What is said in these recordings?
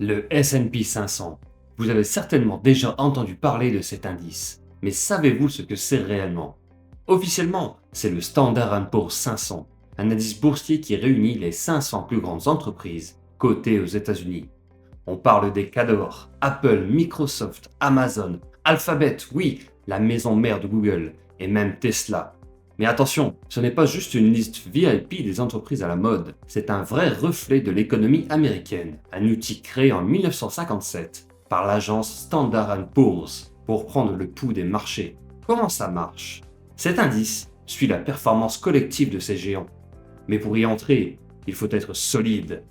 Le S&P 500. Vous avez certainement déjà entendu parler de cet indice, mais savez-vous ce que c'est réellement? Officiellement, c'est le Standard & Poor's 500, un indice boursier qui réunit les 500 plus grandes entreprises cotées aux États-Unis. On parle des cadors, Apple, Microsoft, Amazon, Alphabet, oui, la maison mère de Google, et même Tesla. Mais attention, ce n'est pas juste une liste VIP des entreprises à la mode, c'est un vrai reflet de l'économie américaine, un outil créé en 1957 par l'agence Standard & Poor's pour prendre le pouls des marchés. Comment ça marche? Cet indice suit la performance collective de ces géants. Mais pour y entrer, il faut être solide.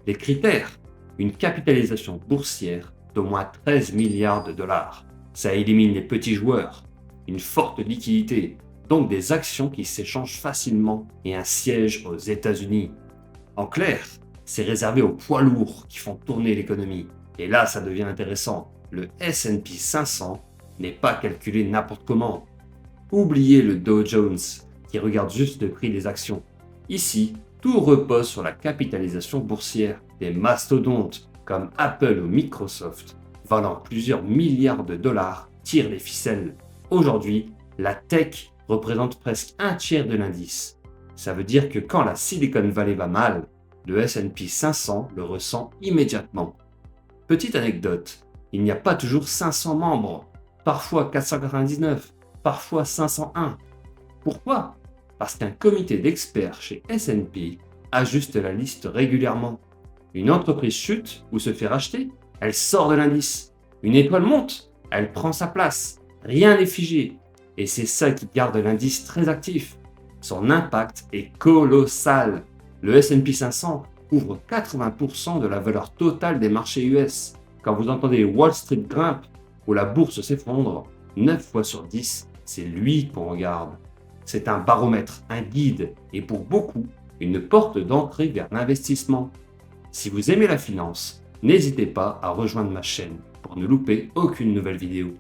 Les critères: une capitalisation boursière d'au moins 13 milliards de dollars. Ça élimine les petits joueurs. Une forte liquidité, donc des actions qui s'échangent facilement, et un siège aux États-Unis. En clair, c'est réservé aux poids lourds qui font tourner l'économie. Et là, ça devient intéressant. Le S&P 500 n'est pas calculé n'importe comment. Oubliez le Dow Jones, qui regarde juste le prix des actions. Ici, tout repose sur la capitalisation boursière des mastodontes comme Apple ou Microsoft, valant plusieurs milliards de dollars, tirent les ficelles. Aujourd'hui, la tech représente presque un tiers de l'indice. Ça veut dire que quand la Silicon Valley va mal, le S&P 500 le ressent immédiatement. Petite anecdote, il n'y a pas toujours 500 membres, parfois 499, parfois 501. Pourquoi? Parce qu'un comité d'experts chez S&P ajuste la liste régulièrement. Une entreprise chute ou se fait racheter, elle sort de l'indice. Une étoile monte, elle prend sa place. Rien n'est figé. Et c'est ça qui garde l'indice très actif. Son impact est colossal. Le S&P 500 couvre 80% de la valeur totale des marchés US. Quand vous entendez Wall Street grimpe ou la bourse s'effondre, 9 fois sur 10, c'est lui qu'on regarde. C'est un baromètre, un guide, et pour beaucoup, une porte d'entrée vers l'investissement. Si vous aimez la finance, n'hésitez pas à rejoindre ma chaîne pour ne louper aucune nouvelle vidéo.